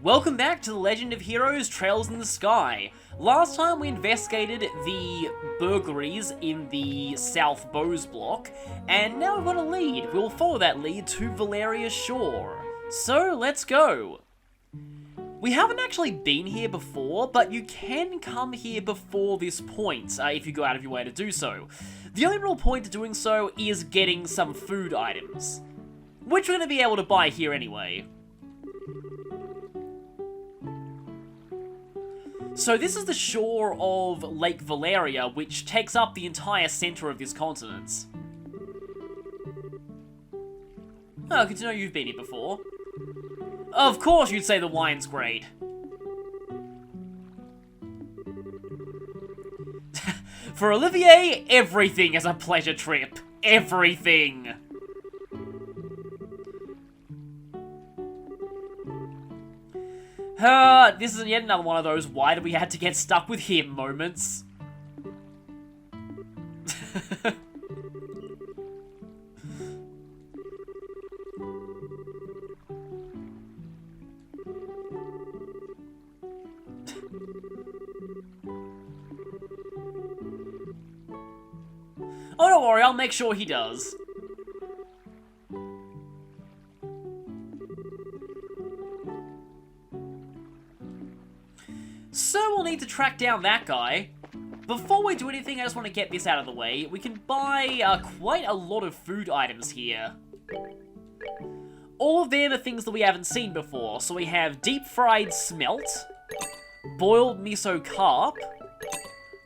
Welcome back to The Legend of Heroes Trails in the Sky. Last time we investigated the burglaries in the South Bows block, and now we've got a lead. We'll follow that lead to Valeria's shore. So, let's go. We haven't actually been here before, but you can come here before this point, if you go out of your way to do so. The only real point to doing so is getting some food items, which we're going to be able to buy here anyway. So this is the shore of Lake Valeria, which takes up the entire center of this continent. Oh, good to know you've been here before. Of course you'd say the wine's great. For Olivier, everything is a pleasure trip. Everything. This is yet another one of those why do we have to get stuck with him moments. Oh, don't worry, I'll make sure he does. So we'll need to track down that guy. Before we do anything, I just want to get this out of the way. We can buy quite a lot of food items here. All of them are things that we haven't seen before. So we have deep-fried smelt, boiled miso carp,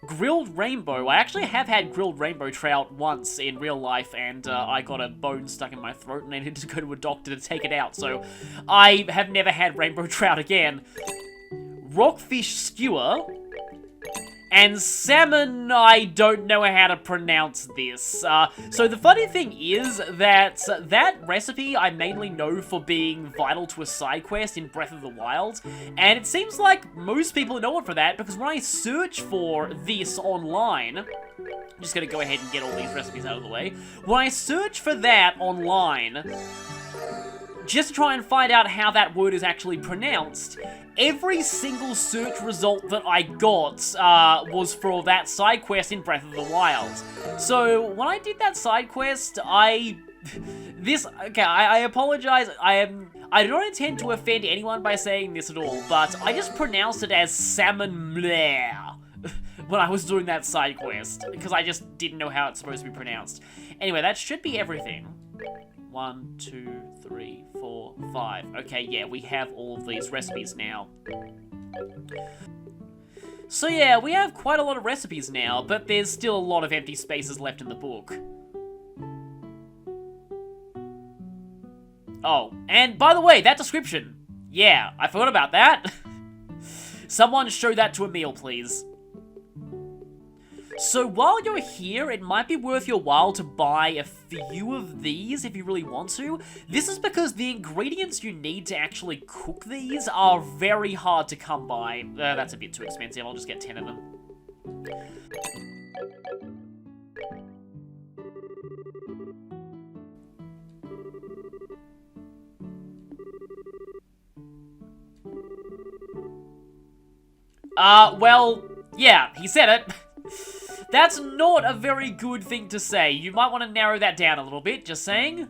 grilled rainbow. I actually have had grilled rainbow trout once in real life, and I got a bone stuck in my throat and I needed to go to a doctor to take it out. So I have never had rainbow trout again. Rockfish skewer, and salmon, I don't know how to pronounce this. So the funny thing is that that recipe I mainly know for being vital to a side quest in Breath of the Wild, and it seems like most people know it for that, because when I search for this online, I'm just gonna go ahead and get all these recipes out of the way. When I search for that online, just to try and find out how that word is actually pronounced, every single search result that I got was for that side quest in Breath of the Wild. So when I did that side quest, I apologize. I do not intend to offend anyone by saying this at all, but I just pronounced it as salmon bleh when I was doing that side quest, because I just didn't know how it's supposed to be pronounced. Anyway, that should be everything. 1, 2, 3, 4, 5. Okay, yeah, we have all of these recipes now. So yeah, we have quite a lot of recipes now, but there's still a lot of empty spaces left in the book. Oh, and by the way, that description. Yeah, I forgot about that. Someone show that to Emil, please. So while you're here, it might be worth your while to buy a few of these if you really want to. This is because the ingredients you need to actually cook these are very hard to come by. That's a bit too expensive, I'll just get 10 of them. Well, yeah, he said it. That's not a very good thing to say. You might want to narrow that down a little bit, just saying.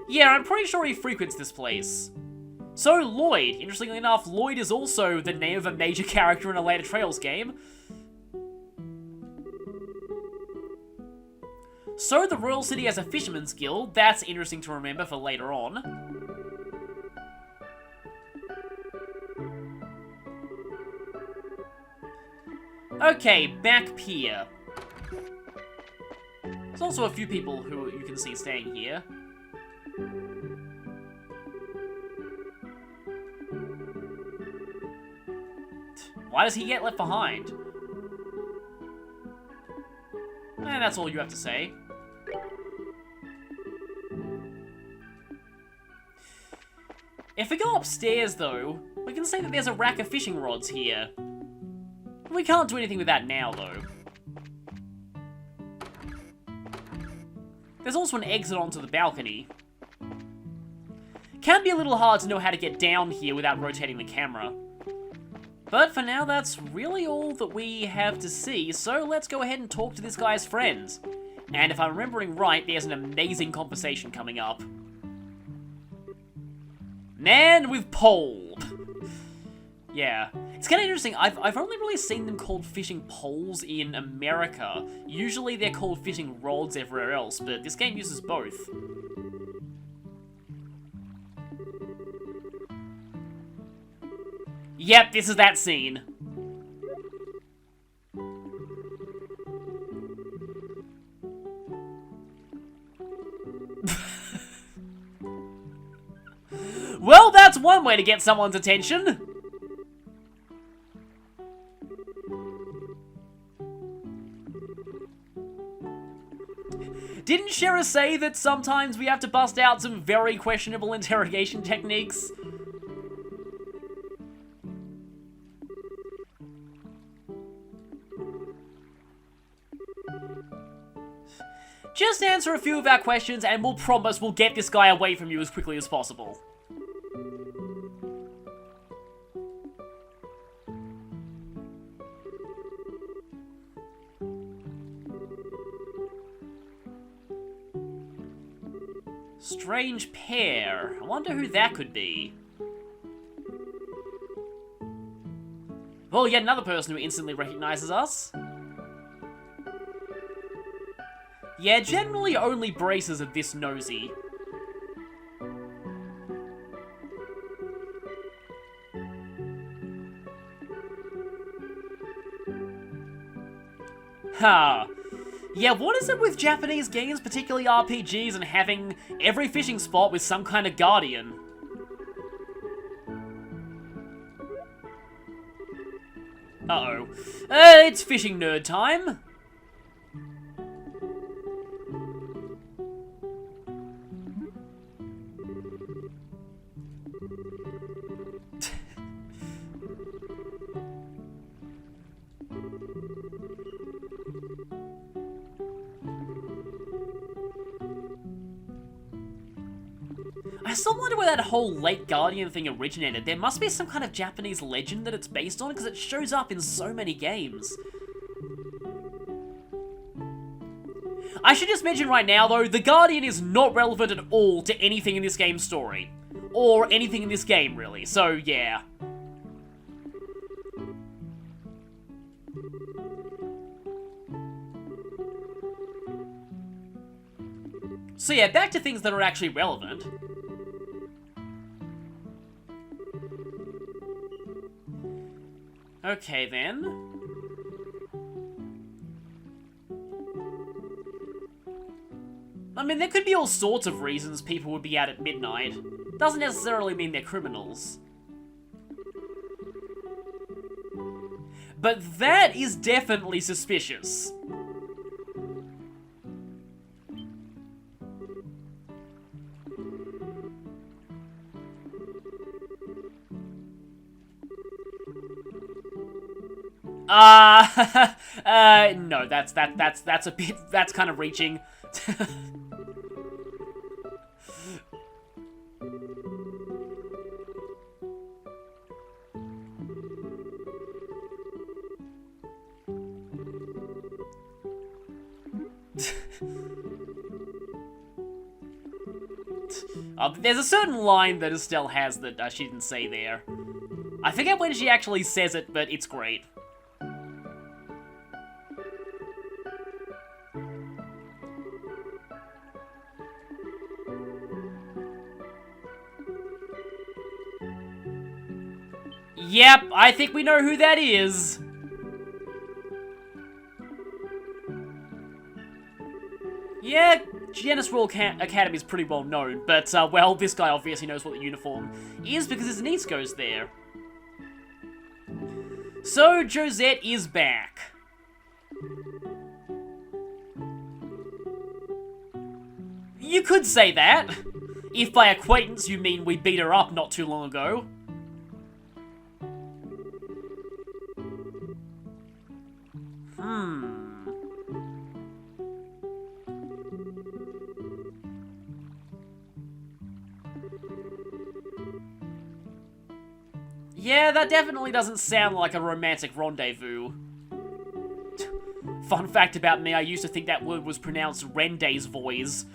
Yeah, I'm pretty sure he frequents this place. So, Lloyd. Interestingly enough, Lloyd is also the name of a major character in a later Trails game. So, the Royal City has a Fisherman's Guild. That's interesting to remember for later on. Okay, back pier. There's also a few people who you can see staying here. Why does he get left behind? And that's all you have to say. If we go upstairs, though, we can see that there's a rack of fishing rods here. We can't do anything with that now, though. There's also an exit onto the balcony. Can be a little hard to know how to get down here without rotating the camera. But for now, that's really all that we have to see, so let's go ahead and talk to this guy's friends. And if I'm remembering right, there's an amazing conversation coming up. Man with pole. Yeah. It's kind of interesting, I've only really seen them called fishing poles in America. Usually they're called fishing rods everywhere else, but this game uses both. Yep, this is that scene. Well, that's one way to get someone's attention. Didn't Shera say that sometimes we have to bust out some very questionable interrogation techniques? Just answer a few of our questions and we'll promise we'll get this guy away from you as quickly as possible. Strange pair. I wonder who that could be. Well, yet another person who instantly recognizes us. Yeah, generally only braces are this nosy. Ha. Yeah, what is it with Japanese games, particularly RPGs, and having every fishing spot with some kind of guardian? Uh-oh. It's fishing nerd time. I still wonder where that whole Lake Guardian thing originated. There must be some kind of Japanese legend that it's based on, because it shows up in so many games. I should just mention right now, though, the Guardian is not relevant at all to anything in this game's story. Or anything in this game, really. So, yeah. So yeah, back to things that are actually relevant. Okay, then. I mean, there could be all sorts of reasons people would be out at midnight. Doesn't necessarily mean they're criminals. But that is definitely suspicious. No, that's a bit, that's kind of reaching. There's a certain line that Estelle has that she didn't say there. I forget when she actually says it, but it's great. Yep, I think we know who that is. Yeah, Janus Royal Academy is pretty well known, but, well, this guy obviously knows what the uniform is because his niece goes there. So, Josette is back. You could say that. If by acquaintance you mean we beat her up not too long ago. Yeah, that definitely doesn't sound like a romantic rendezvous. Fun fact about me, I used to think that word was pronounced rendezvous.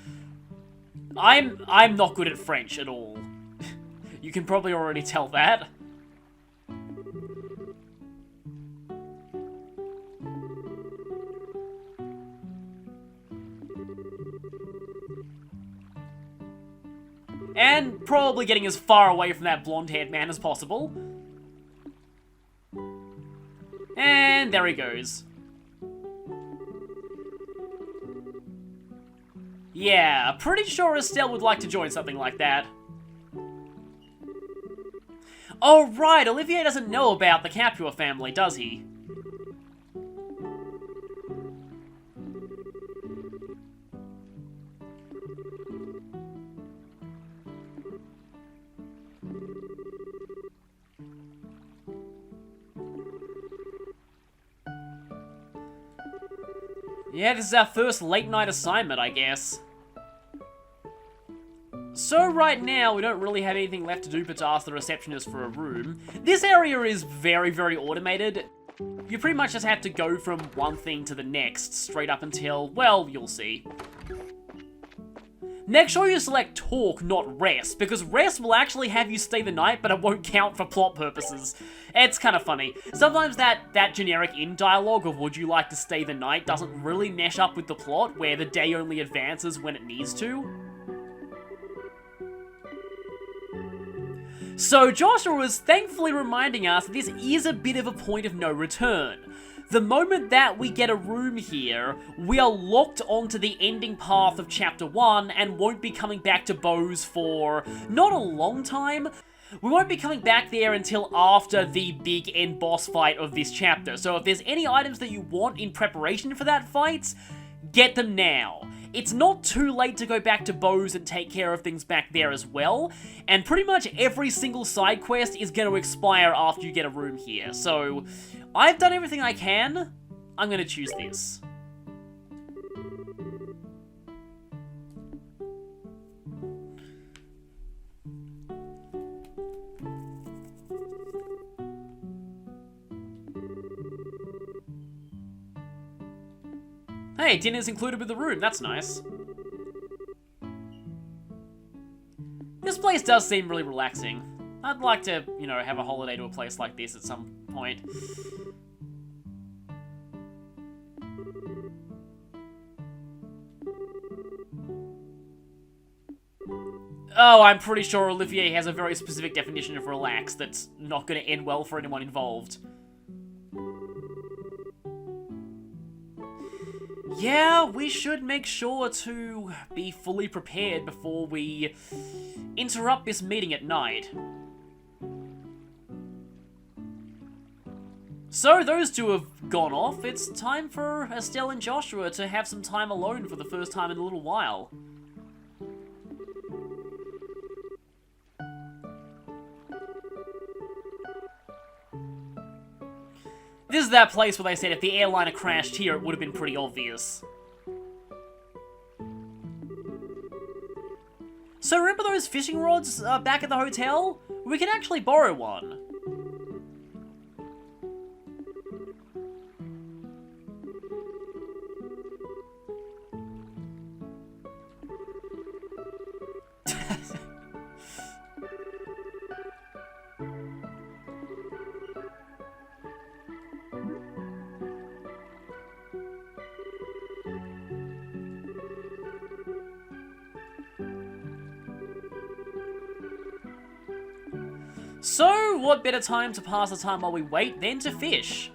I'm not good at French at all. You can probably already tell that. And probably getting as far away from that blonde-haired man as possible. And there he goes. Yeah, pretty sure Estelle would like to join something like that. Oh right, Olivier doesn't know about the Capua family, does he? Yeah, this is our first late night assignment, I guess. So right now, we don't really have anything left to do but to ask the receptionist for a room. This area is very, very automated. You pretty much just have to go from one thing to the next, straight up until, well, you'll see. Make sure you select talk, not rest, because rest will actually have you stay the night, but it won't count for plot purposes. It's kind of funny. Sometimes that generic in-dialogue of would you like to stay the night doesn't really mesh up with the plot, where the day only advances when it needs to. So Joshua was thankfully reminding us that this is a bit of a point of no return. The moment that we get a room here, we are locked onto the ending path of Chapter 1 and won't be coming back to Bose for not a long time. We won't be coming back there until after the big end boss fight of this chapter. So if there's any items that you want in preparation for that fight, get them now. It's not too late to go back to Bose and take care of things back there as well, and pretty much every single side quest is going to expire after you get a room here, so I've done everything I can. I'm going to choose this. Hey, dinner's included with the room, that's nice. This place does seem really relaxing. I'd like to, you know, have a holiday to a place like this at some point. Oh, I'm pretty sure Olivier has a very specific definition of relax that's not going to end well for anyone involved. Yeah, we should make sure to be fully prepared before we interrupt this meeting at night. So those two have gone off. It's time for Estelle and Joshua to have some time alone for the first time in a little while. This is that place where they said if the airliner crashed here, it would have been pretty obvious. So remember those fishing rods back at the hotel? We can actually borrow one. So, what better time to pass the time while we wait than to fish?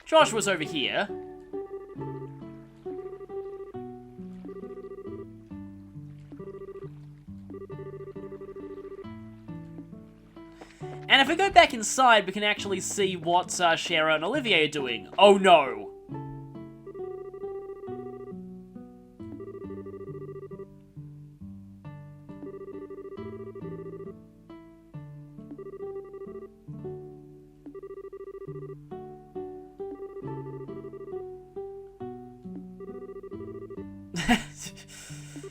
Joshua's over here. And if we go back inside, we can actually see what Shara and Olivier are doing. Oh no!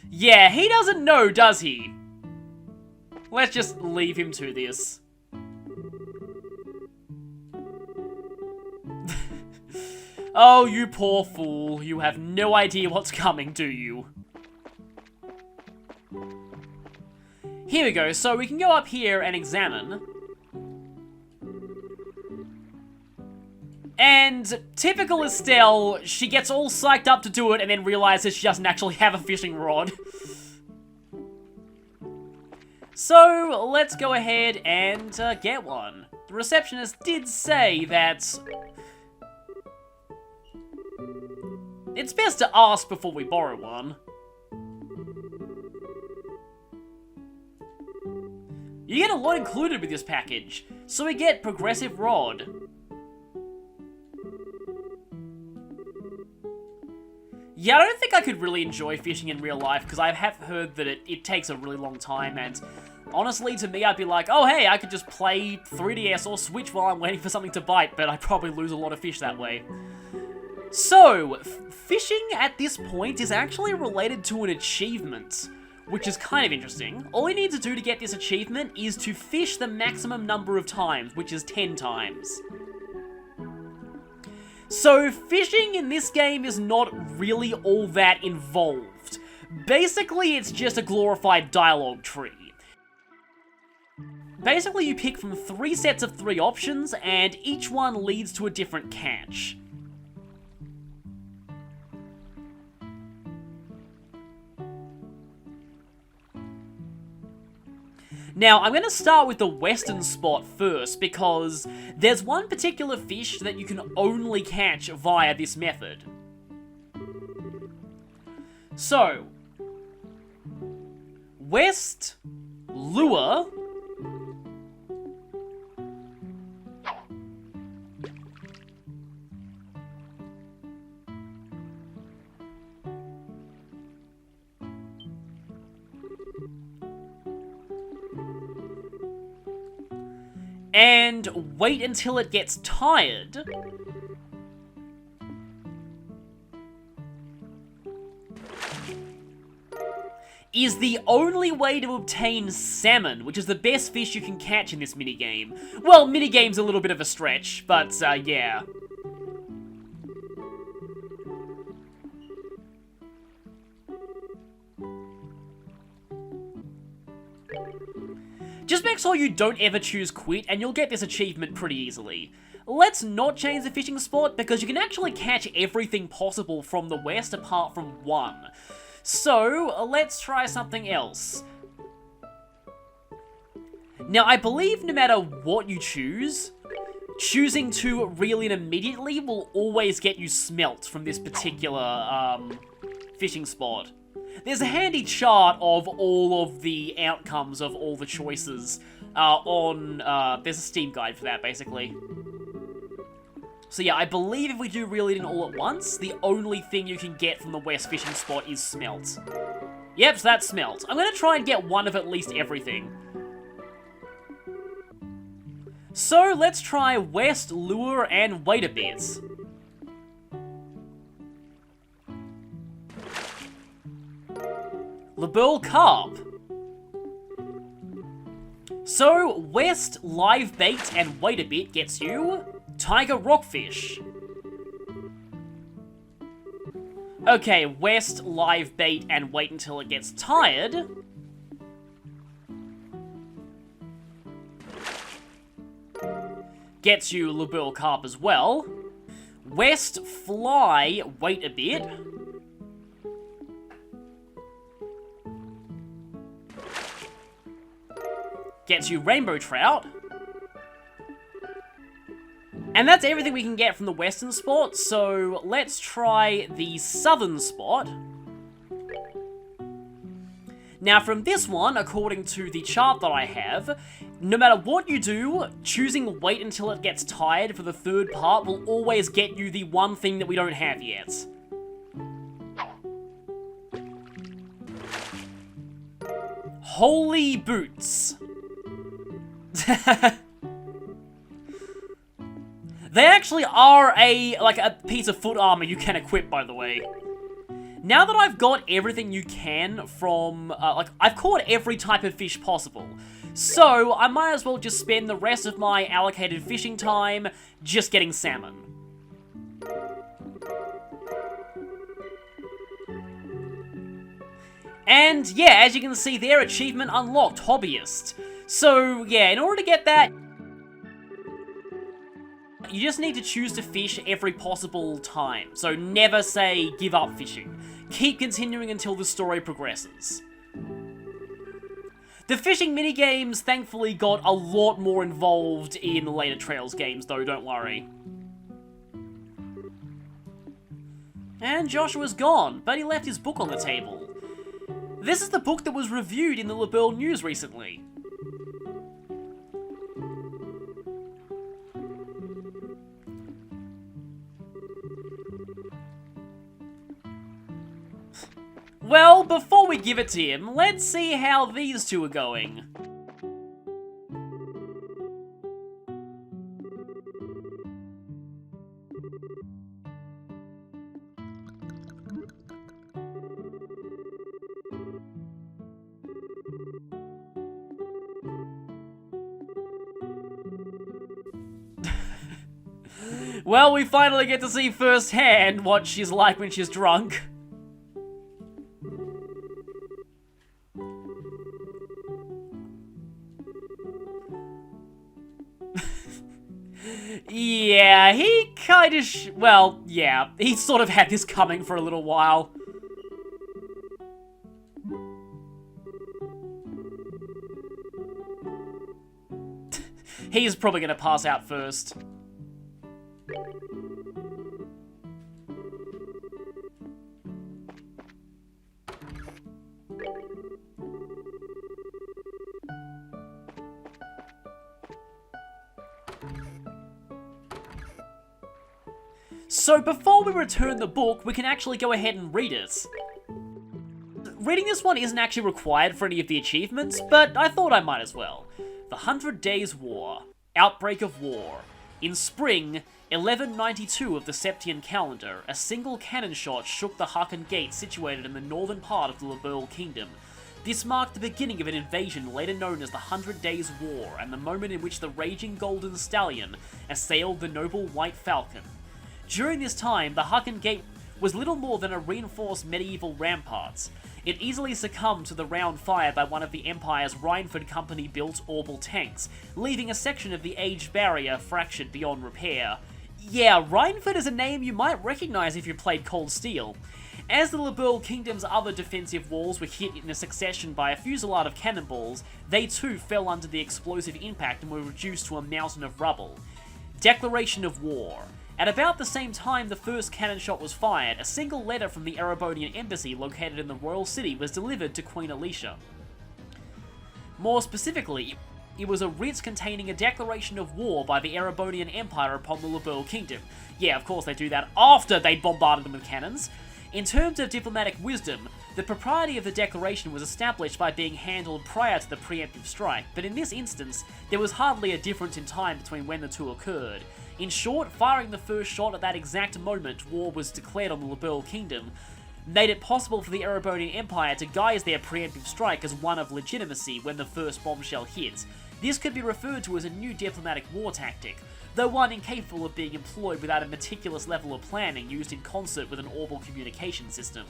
Yeah, he doesn't know, does he? Let's just leave him to this. Oh, you poor fool. You have no idea what's coming, do you? Here we go. So we can go up here and examine. And typical Estelle, she gets all psyched up to do it and then realizes she doesn't actually have a fishing rod. So let's go ahead and get one. The receptionist did say that it's best to ask before we borrow one. You get a lot included with this package. So we get progressive rod. Yeah, I don't think I could really enjoy fishing in real life, because I have heard that it takes a really long time, and honestly, to me, I'd be like, oh hey, I could just play 3DS or Switch while I'm waiting for something to bite, but I'd probably lose a lot of fish that way. So, fishing at this point is actually related to an achievement, which is kind of interesting. All you need to do to get this achievement is to fish the maximum number of times, which is 10 times. So, fishing in this game is not really all that involved. Basically, it's just a glorified dialogue tree. Basically, you pick from 3 sets of 3 options, and each one leads to a different catch. Now, I'm going to start with the western spot first, because there's one particular fish that you can only catch via this method. So, west, lure, and wait until it gets tired. Is the only way to obtain salmon, which is the best fish you can catch in this minigame. Well, minigame's a little bit of a stretch, but yeah. Just make sure you don't ever choose quit, and you'll get this achievement pretty easily. Let's not change the fishing spot, because you can actually catch everything possible from the west apart from one. So, let's try something else. Now, I believe no matter what you choose, choosing to reel in immediately will always get you smelt from this particular, fishing spot. There's a handy chart of all of the outcomes of all the choices there's a Steam guide for that, basically. So yeah, I believe if we do reel it in all at once, the only thing you can get from the west fishing spot is smelt. Yep, so that's smelt. I'm going to try and get one of at least everything. So let's try west, lure, and wait a bit. Laburl carp. So, west, live bait, and wait a bit gets you tiger rockfish. Okay, west, live bait, and wait until it gets tired. Gets you Laburl carp as well. West, fly, wait a bit. Gets you rainbow trout. And that's everything we can get from the western spot, so let's try the southern spot. Now from this one, according to the chart that I have, no matter what you do, choosing wait until it gets tired for the third part will always get you the one thing that we don't have yet. Holy boots. They actually are a piece of foot armor you can equip, by the way. Now that I've got everything you can from, I've caught every type of fish possible. So, I might as well just spend the rest of my allocated fishing time just getting salmon. And yeah, as you can see there, achievement unlocked, Hobbyist. So yeah, in order to get that, you just need to choose to fish every possible time. So never say give up fishing. Keep continuing until the story progresses. The fishing minigames thankfully got a lot more involved in later Trails games though, don't worry. And Joshua's gone, but he left his book on the table. This is the book that was reviewed in the LaBelle News recently. Well, before we give it to him, let's see how these two are going. Well, we finally get to see firsthand what she's like when she's drunk. Yeah, he kind of well, yeah, he sort of had this coming for a little while. He's probably gonna pass out first. So before we return the book, we can actually go ahead and read it. Reading this one isn't actually required for any of the achievements, but I thought I might as well. The 100 Days War. Outbreak of War. In spring, 1192 of the Septian calendar, a single cannon shot shook the Haken Gate situated in the northern part of the LaBelle Kingdom. This marked the beginning of an invasion later known as the 100 Days War, and the moment in which the raging Golden Stallion assailed the noble White Falcon. During this time, the Haken Gate was little more than a reinforced medieval ramparts. It easily succumbed to the round fire by one of the Empire's Rhineford Company-built Orbital tanks, leaving a section of the aged barrier fractured beyond repair. Yeah, Rhineford is a name you might recognize if you played Cold Steel. As the LaBelle Kingdom's other defensive walls were hit in a succession by a fusillade of cannonballs, they too fell under the explosive impact and were reduced to a mountain of rubble. Declaration of War. At about the same time the first cannon shot was fired, a single letter from the Erebonian embassy located in the royal city was delivered to Queen Alicia. More specifically, it was a writ containing a declaration of war by the Erebonian Empire upon the LaBelle Kingdom. Yeah, of course they do that after they'd bombarded them with cannons. In terms of diplomatic wisdom, the propriety of the declaration was established by being handled prior to the preemptive strike, but in this instance, there was hardly a difference in time between when the two occurred. In short, firing the first shot at that exact moment war was declared on the LaBelle Kingdom made it possible for the Erebonian Empire to guise their preemptive strike as one of legitimacy when the first bombshell hit. This could be referred to as a new diplomatic war tactic, though one incapable of being employed without a meticulous level of planning used in concert with an orbital communication system.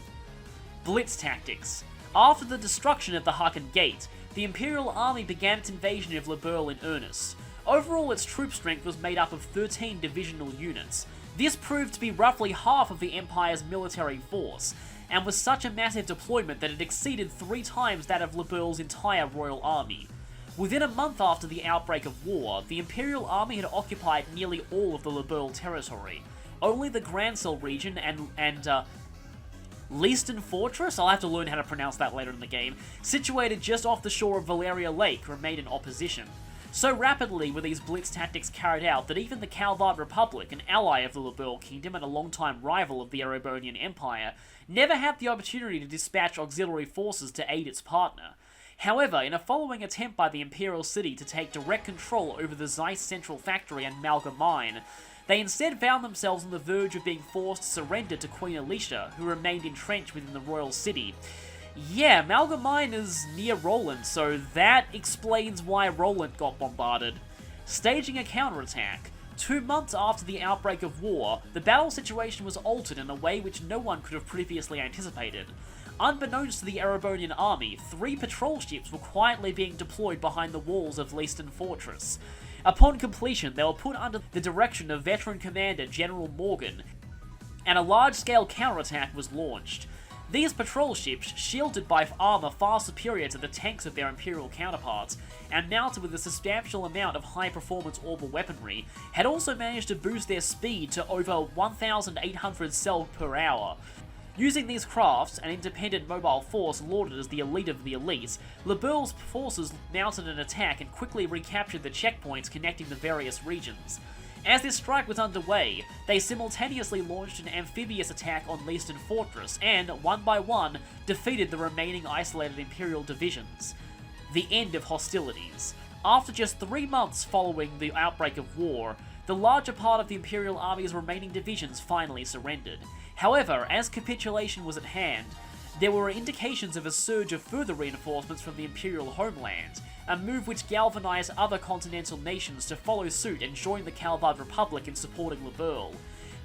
Blitz tactics. After the destruction of the Haken Gate, the Imperial Army began its invasion of LaBelle in earnest. Overall, its troop strength was made up of 13 divisional units. This proved to be roughly half of the Empire's military force, and was such a massive deployment that it exceeded 3 times that of LaBelle's entire royal army. Within a month after the outbreak of war, the Imperial Army had occupied nearly all of the LaBelle territory. Only the Gransel region and Leaston Fortress, I'll have to learn how to pronounce that later in the game, situated just off the shore of Valeria Lake, remained in opposition. So rapidly were these blitz tactics carried out that even the Calvard Republic, an ally of the LaBelle Kingdom and a longtime rival of the Erebonian Empire, never had the opportunity to dispatch auxiliary forces to aid its partner. However, in a following attempt by the Imperial City to take direct control over the Zeiss Central Factory and Malga Mine, They instead found themselves on the verge of being forced to surrender to Queen Alicia, who remained entrenched within the royal city. Yeah, Malgamine is near Roland, so that explains why Roland got bombarded. Staging a counterattack. 2 months after the outbreak of war, the battle situation was altered in a way which no one could have previously anticipated. Unbeknownst to the Erebonian army, 3 patrol ships were quietly being deployed behind the walls of Leiston Fortress. Upon completion, they were put under the direction of veteran commander General Morgan, and a large-scale counterattack was launched. These patrol ships, shielded by armor far superior to the tanks of their Imperial counterparts, and mounted with a substantial amount of high-performance orbital weaponry, had also managed to boost their speed to over 1,800 cell per hour. Using these crafts, an independent mobile force lauded as the elite of the elites, Lebeur's forces mounted an attack and quickly recaptured the checkpoints connecting the various regions. As this strike was underway, they simultaneously launched an amphibious attack on Leiston Fortress and, one by one, defeated the remaining isolated Imperial divisions. The end of hostilities. After just 3 months following the outbreak of war, the larger part of the Imperial Army's remaining divisions finally surrendered. However, as capitulation was at hand, there were indications of a surge of further reinforcements from the Imperial homeland, a move which galvanized other continental nations to follow suit and join the Calvard Republic in supporting Lebeurle.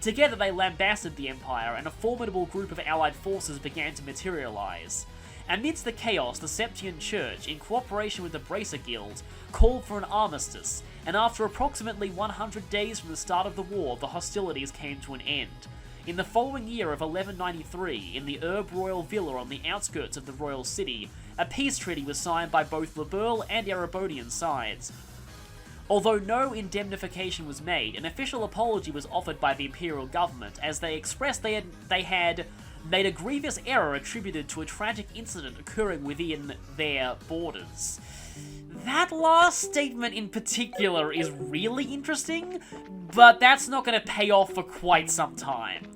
Together they lambasted the Empire, and a formidable group of allied forces began to materialize. Amidst the chaos, the Septian Church, in cooperation with the Bracer Guild, called for an armistice, and after approximately 100 days from the start of the war, the hostilities came to an end. In the following year of 1193, in the Herb Royal Villa on the outskirts of the royal city, a peace treaty was signed by both Lebeurle and Erebonian sides. Although no indemnification was made, an official apology was offered by the imperial government, as they expressed they had made a grievous error attributed to a tragic incident occurring within their borders. That last statement in particular is really interesting, but that's not going to pay off for quite some time.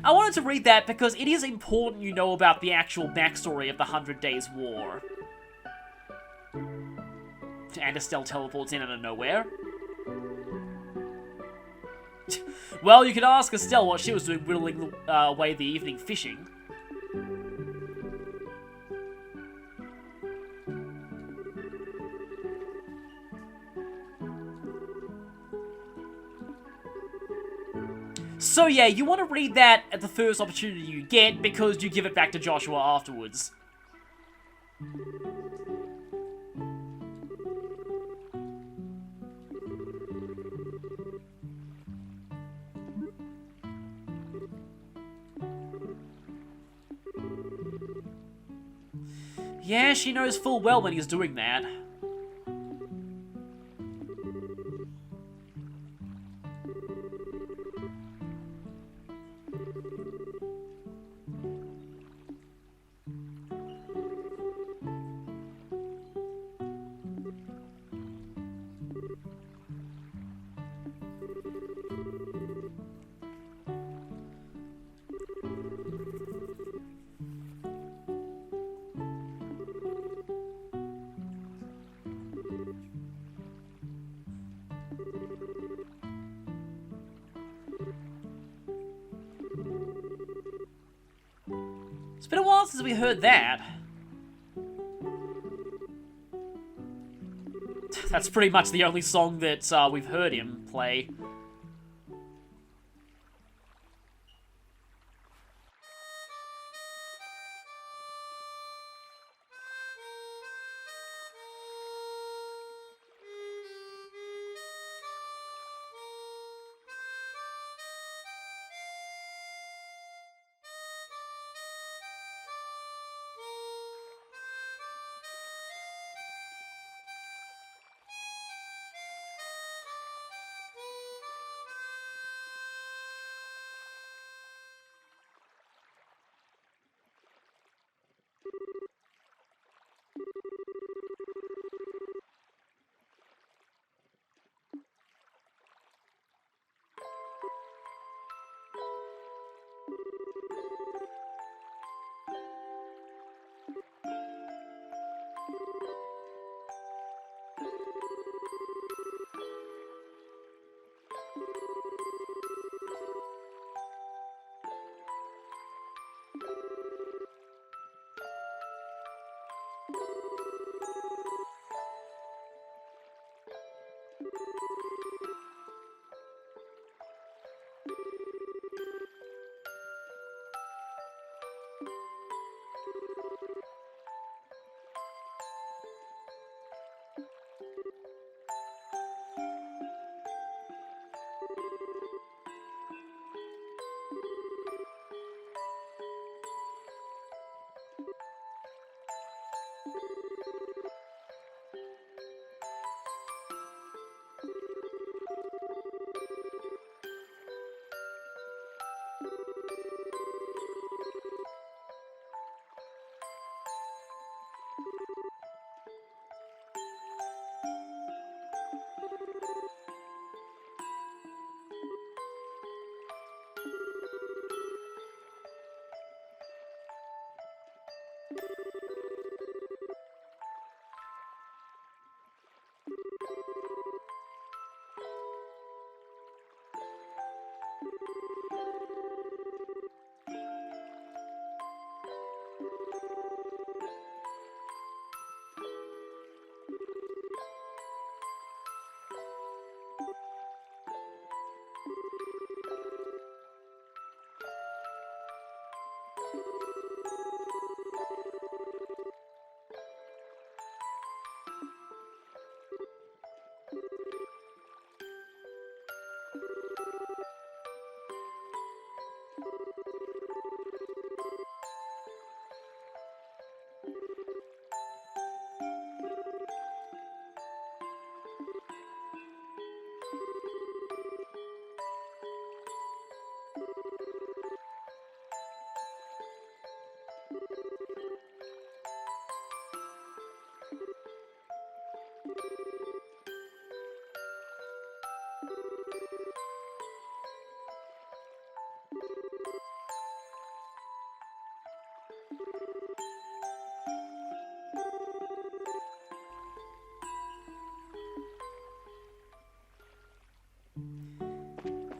I wanted to read that because it is important you know about the actual backstory of the 100 Days War. And Estelle teleports in out of nowhere. Well, you could ask Estelle what she was doing whittling away the evening fishing. So yeah, you want to read that at the first opportunity you get, because you give it back to Joshua afterwards. Yeah, she knows full well when he's doing that. It's been a while since we heard that. That's pretty much the only song that we've heard him play.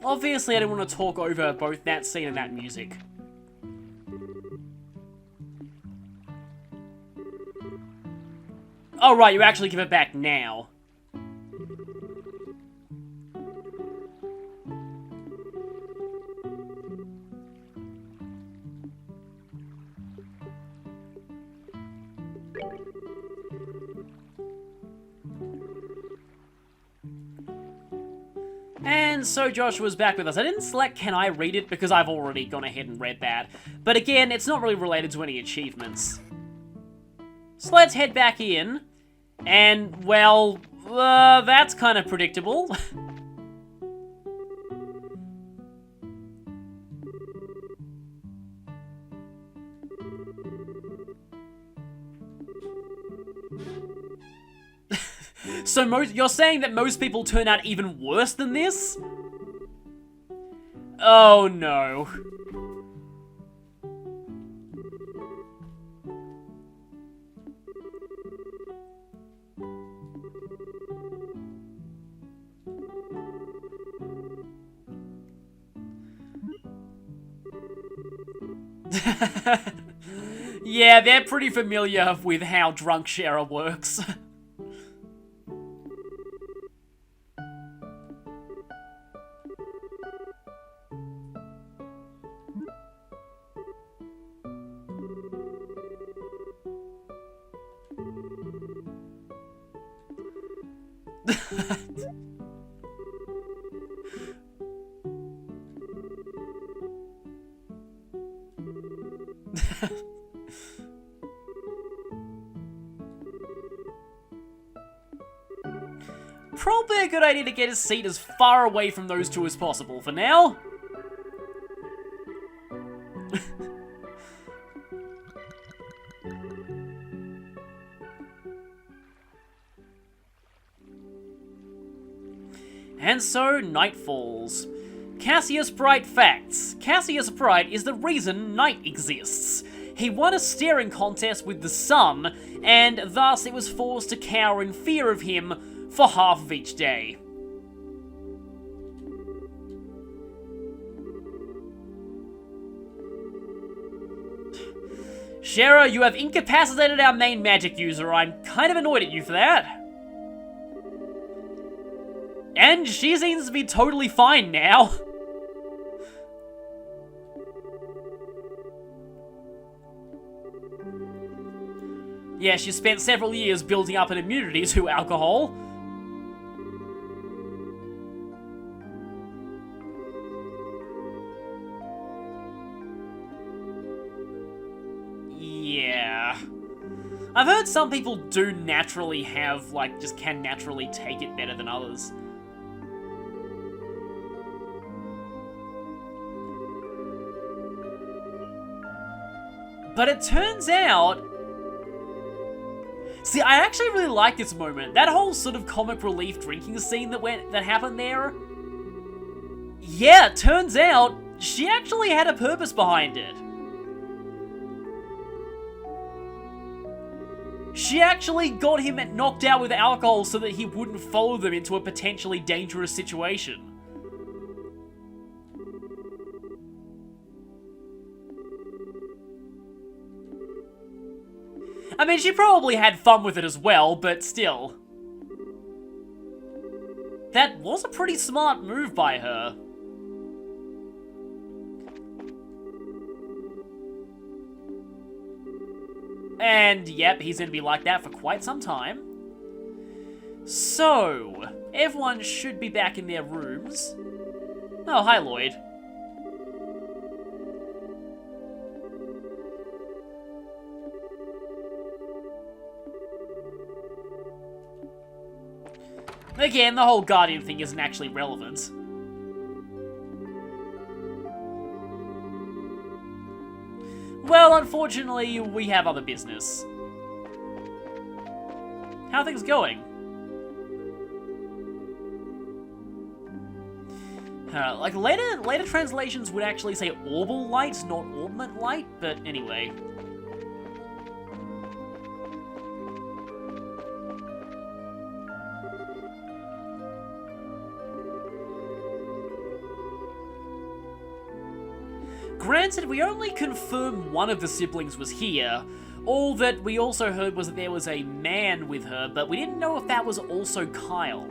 Obviously, I didn't want to talk over both that scene and that music. Oh, right, you actually give it back now. And so Joshua's back with us. I didn't select Can I Read It because I've already gone ahead and read that. But again, it's not really related to any achievements. So let's head back in. And, well, that's kind of predictable. So you're saying that most people turn out even worse than this? Oh no. Yeah, they're pretty familiar with how drunk sharer works. Probably a good idea to get his seat as far away from those two as possible for now. And so, night falls. Cassius Bright facts. Cassius Bright is the reason night exists. He won a staring contest with the sun, and thus it was forced to cower in fear of him for half of each day. Shara, you have incapacitated our main magic user. I'm kind of annoyed at you for that. And she seems to be totally fine now. Yeah, she spent several years building up an immunity to alcohol. Yeah. I've heard some people do naturally have, like, just can naturally take it better than others. But it turns out... See, I actually really like this moment. That whole sort of comic relief drinking scene that happened there. Yeah, it turns out she actually had a purpose behind it. She actually got him knocked out with alcohol so that he wouldn't follow them into a potentially dangerous situation. I mean, she probably had fun with it as well, but still. That was a pretty smart move by her. And yep, he's gonna be like that for quite some time. So, everyone should be back in their rooms. Oh, hi Lloyd. Again, the whole Guardian thing isn't actually relevant. Well, unfortunately, we have other business. How are things going? Like, later translations would actually say orbal light, not orbment light, but anyway. Granted, we only confirmed one of the siblings was here. All that we also heard was that there was a man with her, but we didn't know if that was also Kyle.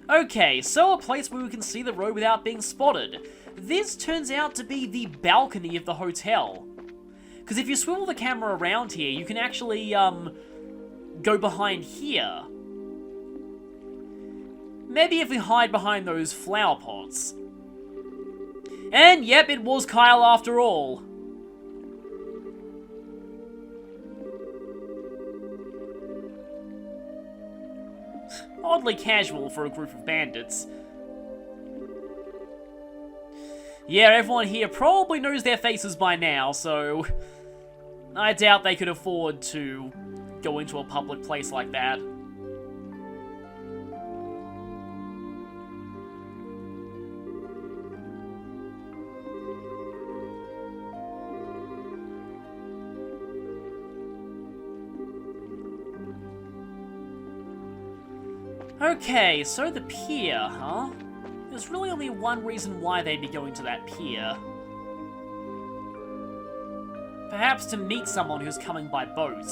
Okay, so a place where we can see the road without being spotted. This turns out to be the balcony of the hotel. Because if you swivel the camera around here, you can actually, go behind here. Maybe if we hide behind those flower pots. And yep, it was Kyle after all. Oddly casual for a group of bandits. Yeah, everyone here probably knows their faces by now, so I doubt they could afford to go into a public place like that. Okay, so the pier, huh? There's really only one reason why they'd be going to that pier. Perhaps to meet someone who's coming by boat.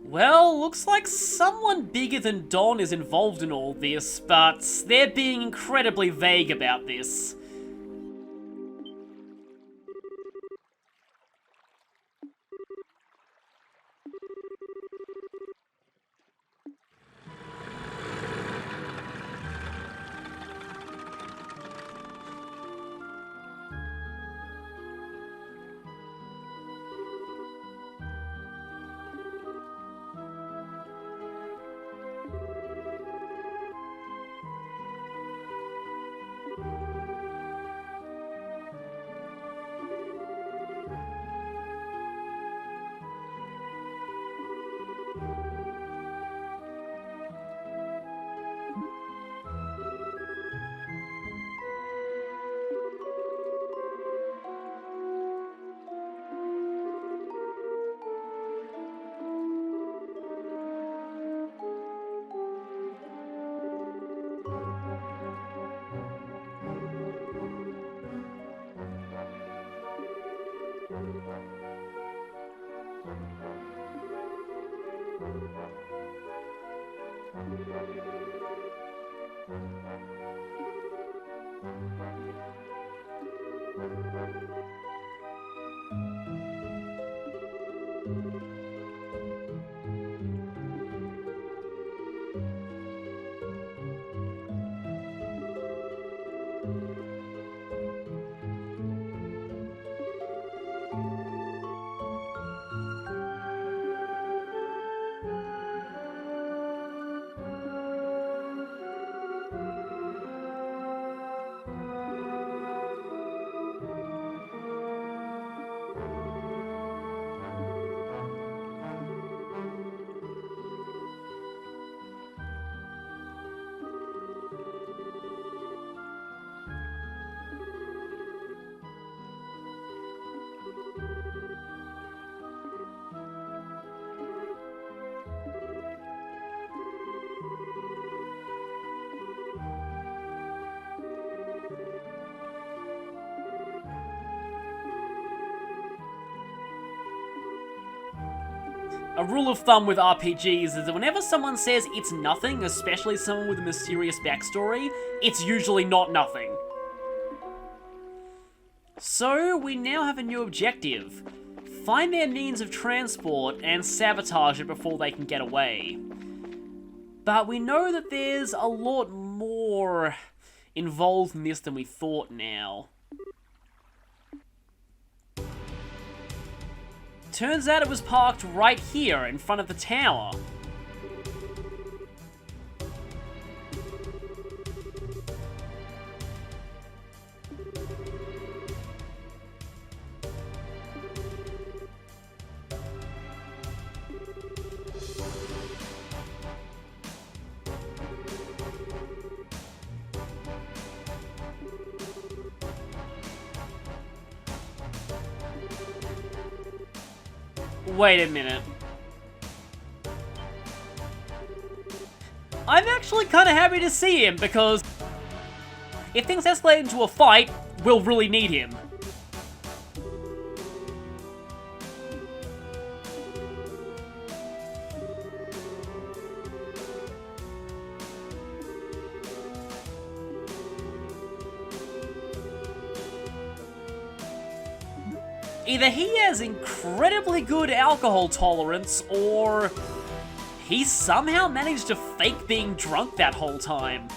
Well, looks like someone bigger than Don is involved in all this, but they're being incredibly vague about this. A rule of thumb with RPGs is that whenever someone says it's nothing, especially someone with a mysterious backstory, it's usually not nothing. So, we now have a new objective. Find their means of transport and sabotage it before they can get away. But we know that there's a lot more involved in this than we thought now. Turns out it was parked right here in front of the tower. Wait a minute. I'm actually kind of happy to see him, because if things escalate into a fight, we'll really need him. Either he has incredibly good alcohol tolerance, or he somehow managed to fake being drunk that whole time.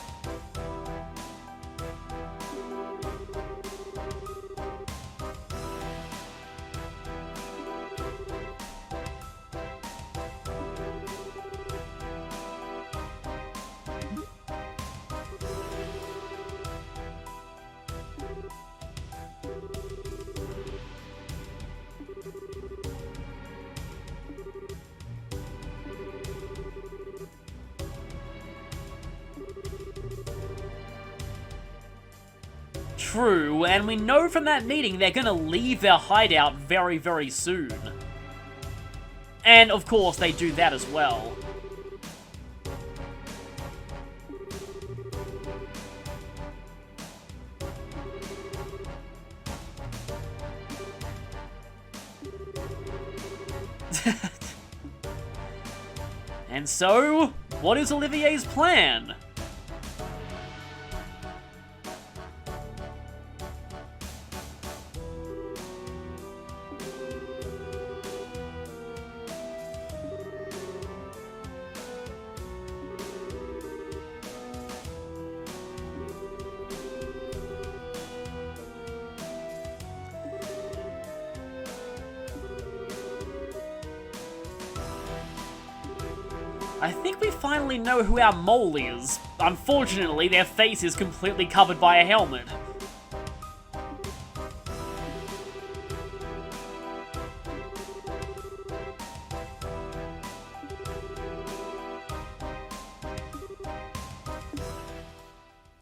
True, and we know from that meeting they're gonna leave their hideout very, very soon. And of course, they do that as well. And so, what is Olivier's plan? I think we finally know who our mole is. Unfortunately, their face is completely covered by a helmet.